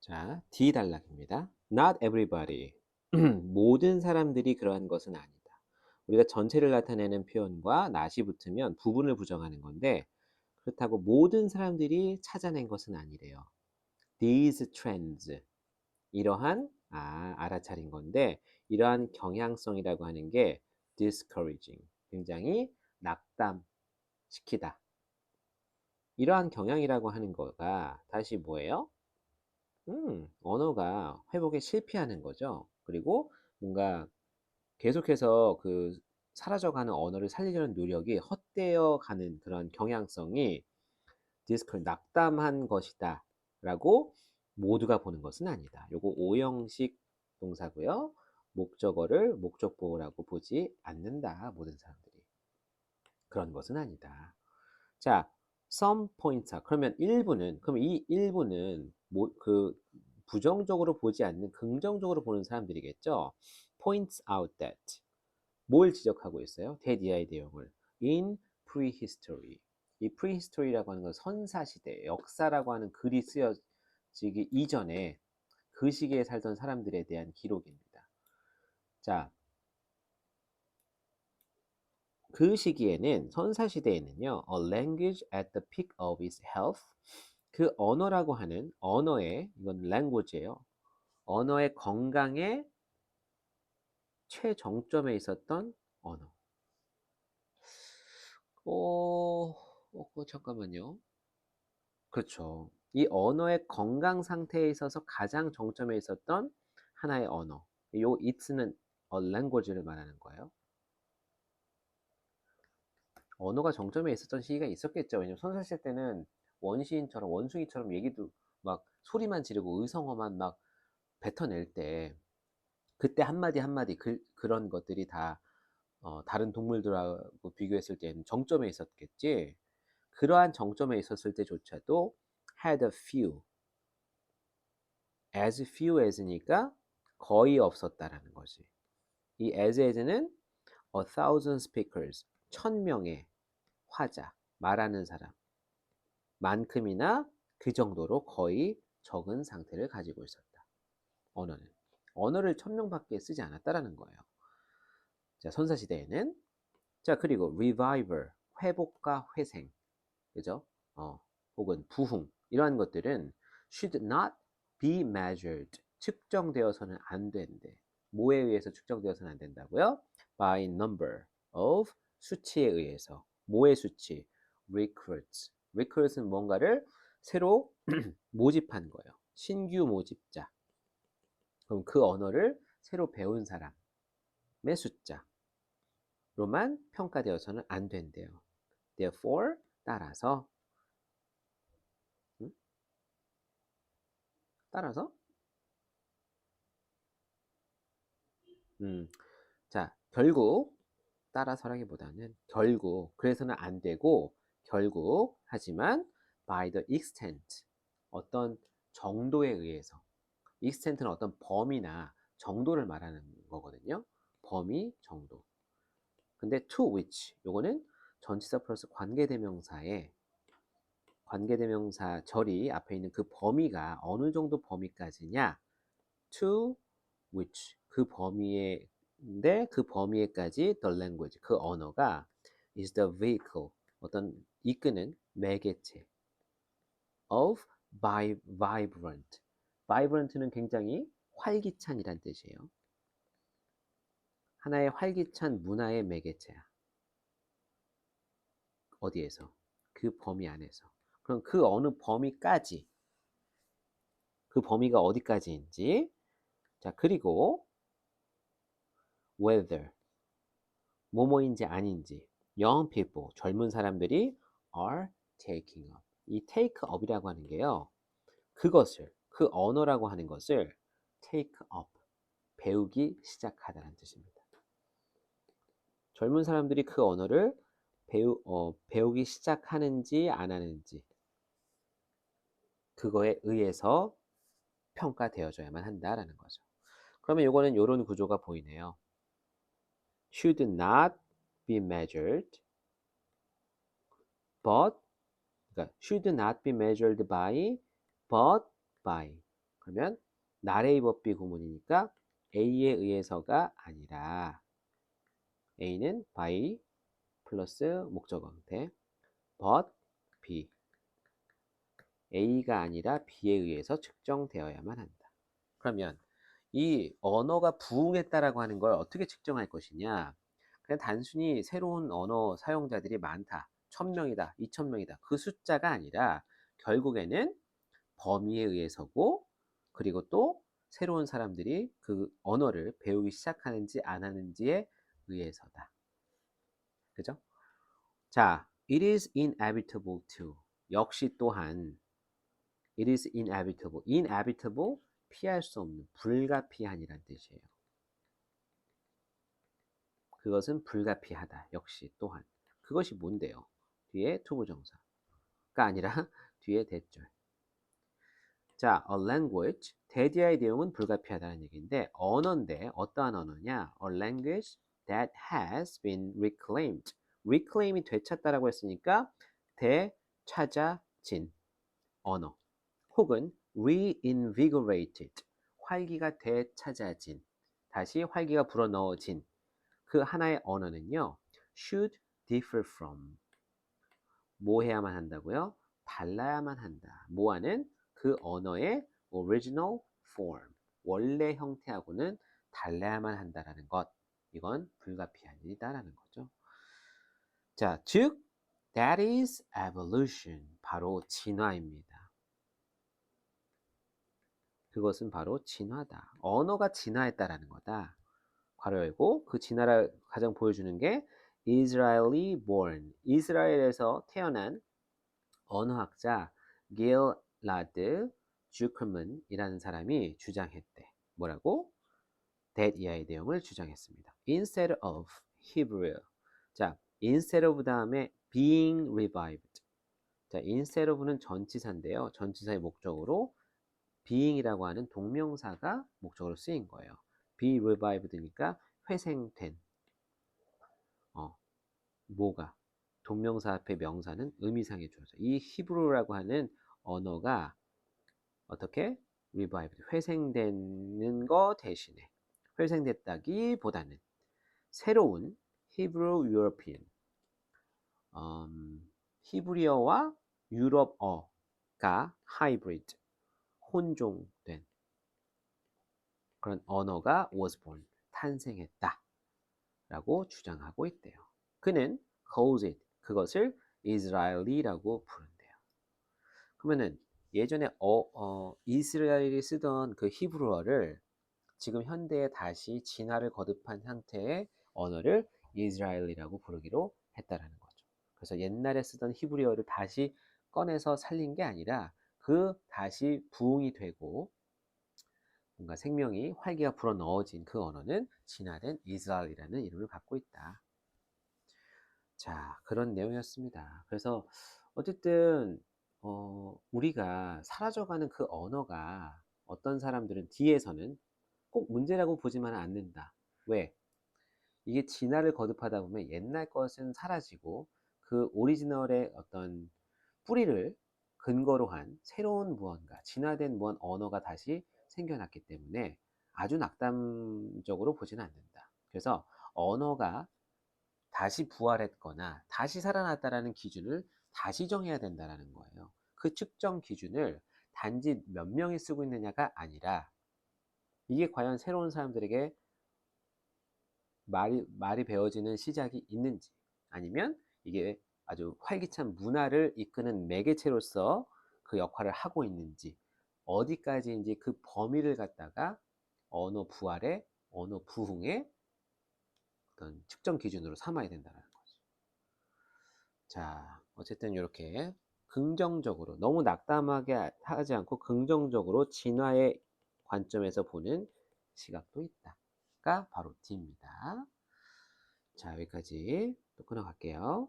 자, D 단락입니다. Not everybody. 모든 사람들이 그러한 것은 아니다. 우리가 전체를 나타내는 표현과 not이 붙으면 부분을 부정하는 건데 그렇다고 모든 사람들이 찾아낸 것은 아니래요. These trends. 이러한 알아차린 건데 이러한 경향성이라고 하는 게 discouraging. 굉장히 낙담시키다. 이러한 경향이라고 하는 거가 다시 뭐예요? 언어가 회복에 실패하는 거죠. 그리고 뭔가 계속해서 그 사라져가는 언어를 살리려는 노력이 헛되어 가는 그런 경향성이 낙담한 것이다 라고 모두가 보는 것은 아니다. 요거 오형식 동사고요. 목적어를 목적보호라고 보지 않는다. 모든 사람들이. 그런 것은 아니다. 자, some points. 그러면 일부는 그럼 이 일부는 그 부정적으로 보지 않는 긍정적으로 보는 사람들이겠죠. points out that 뭘 지적하고 있어요? that 내용을 in prehistory. 이 prehistory라고 하는 건 선사시대, 역사라고 하는 글이 쓰여지기 이전에 그 시기에 살던 사람들에 대한 기록입니다. 자, 그 시기에는 선사시대에는요. A language at the peak of its health. 그 언어라고 하는 언어의 이건 language예요. 언어의 건강의 최정점에 있었던 언어. 잠깐만요. 그렇죠. 이 언어의 건강 상태에 있어서 가장 정점에 있었던 하나의 언어. 요 it는 a language를 말하는 거예요. 언어가 정점에 있었던 시기가 있었겠죠. 왜냐면 선사시대 때는 원시인처럼 원숭이처럼 얘기도 막 소리만 지르고 의성어만 막 뱉어낼 때 그때 한마디 한마디 그런 것들이 다 다른 동물들하고 비교했을 때는 정점에 있었겠지. 그러한 정점에 있었을 때조차도 had a few, as few as니까 거의 없었다라는 거지. 이 as는 a thousand speakers, 1000명의 화자, 말하는 사람 만큼이나 그 정도로 거의 적은 상태를 가지고 있었다. 언어는. 언어를 1000명밖에 쓰지 않았다라는 거예요. 자, 선사시대에는 자, 그리고 revival, 회복과 회생. 그죠? 혹은 부흥. 이러한 것들은 should not be measured. 측정되어서는 안 된대. 뭐에 의해서 측정되어서는 안 된다고요? By number of 수치에 의해서. 뭐의 수치? recruits. recruits는 뭔가를 새로 모집한 거예요. 신규 모집자. 그럼 그 언어를 새로 배운 사람의 숫자로만 평가되어서는 안 된대요. Therefore, 따라서 음? 따라서 자, 결국 따라서라기보다는 결국 그래서는 안 되고 결국 하지만 by the extent 어떤 정도에 의해서 extent는 어떤 범위나 정도를 말하는 거거든요. 범위, 정도. 근데 to which 요거는 전치사 플러스 관계대명사의 관계대명사 절이 앞에 있는 그 범위가 어느 정도 범위까지냐 to which 그 범위에인데 그 범위에까지 the language 그 언어가 is the vehicle 어떤 이끄는 매개체 of vibrant vibrant는 굉장히 활기찬이란 뜻이에요. 하나의 활기찬 문화의 매개체야. 어디에서? 그 범위 안에서. 그럼 그 어느 범위까지 그 범위가 어디까지인지 자 그리고 whether 뭐뭐인지 아닌지 young people 젊은 사람들이 are taking up 이 take up이라고 하는 게요 그것을 그 언어라고 하는 것을 take up 배우기 시작하다는 뜻입니다. 젊은 사람들이 그 언어를 배우기 시작하는지 안 하는지 그거에 의해서 평가되어져야만 한다라는 거죠. 그러면 이거는 이런 구조가 보이네요. should not be measured but 그러니까 should not be measured by but by 그러면 나레이 법비 구문이니까 A에 의해서가 아니라 A는 by 플러스 목적어 형태 but B A가 아니라 B에 의해서 측정되어야만 한다. 그러면 이 언어가 부응했다라고 하는 걸 어떻게 측정할 것이냐? 그냥 단순히 새로운 언어 사용자들이 많다, 1000명이다, 2000명이다 그 숫자가 아니라 결국에는 범위에 의해서고 그리고 또 새로운 사람들이 그 언어를 배우기 시작하는지 안 하는지에 의해서다. 그죠? 자, it is inevitable to 역시 또한 it is inevitable. inevitable 피할 수 없는 불가피한이란 뜻이에요. 그것은 불가피하다. 역시 또한 그것이 뭔데요? 뒤에 투부정사가 아니라 뒤에 대절. 자, a language 대디어의 내용은 불가피하다는 얘기인데 언어인데 어떠한 언어냐? A language that has been reclaimed. reclaim이 되찾다라고 했으니까 되찾아진 언어 혹은 reinvigorated 활기가 되찾아진 다시 활기가 불어넣어진 그 하나의 언어는요 should differ from 뭐 해야만 한다고요? 달라야만 한다. 뭐하는? 그 언어의 original form 원래 형태하고는 달라야만 한다라는 것 이건 불가피한 일이다라는 거죠. 자, 즉 that is evolution 바로 진화입니다. 그것은 바로 진화다. 언어가 진화했다라는 거다. 괄호 열고 그 진화를 가장 보여주는 게 Israeli born 이스라엘에서 태어난 언어학자 길라드 주커먼이라는 사람이 주장했대. 뭐라고? that 이하의 내용을 주장했습니다. Instead of Hebrew. 자, instead of 다음에 being revived. 자, instead of는 전치사인데요. 전치사의 목적으로 being이라고 하는 동명사가 목적으로 쓰인 거예요. be revived니까 회생된. 뭐가? 동명사 앞에 명사는 의미상의 주어져. 이 히브리어라고 하는 언어가 어떻게? revived, 회생되는 거 대신에 회생됐다기보다는 새로운 히브리 유러피안 히브리어와 유럽어가 하이브리드 혼종된 그런 언어가 was born 탄생했다 라고 주장하고 있대요. 그는 calls it 그것을 이스라엘이라고 부른대요. 그러면은 예전에 이스라엘이 쓰던 그 히브리어를 지금 현대에 다시 진화를 거듭한 형태의 언어를 이스라엘이라고 부르기로 했다라는 거죠. 그래서 옛날에 쓰던 히브리어를 다시 꺼내서 살린 게 아니라 그 다시 부흥이 되고 뭔가 생명이 활기가 불어넣어진 그 언어는 진화된 이스라엘이라는 이름을 갖고 있다. 자, 그런 내용이었습니다. 그래서 어쨌든 우리가 사라져가는 그 언어가 어떤 사람들은 뒤에서는 꼭 문제라고 보지만 않는다. 왜? 이게 진화를 거듭하다 보면 옛날 것은 사라지고 그 오리지널의 어떤 뿌리를 근거로 한 새로운 무언가, 진화된 무언 언어가 다시 생겨났기 때문에 아주 낙담적으로 보지는 않는다. 그래서 언어가 다시 부활했거나 다시 살아났다라는 기준을 다시 정해야 된다는 거예요. 그 측정 기준을 단지 몇 명이 쓰고 있느냐가 아니라 이게 과연 새로운 사람들에게 말이 배워지는 시작이 있는지 아니면 이게 아주 활기찬 문화를 이끄는 매개체로서 그 역할을 하고 있는지 어디까지인지 그 범위를 갖다가 언어 부활의 언어 부흥의 어떤 측정 기준으로 삼아야 된다는 거죠. 자, 어쨌든 이렇게 긍정적으로 너무 낙담하게 하지 않고 긍정적으로 진화의 관점에서 보는 시각도 있다가 바로 D입니다. 자, 여기까지 또 끊어갈게요.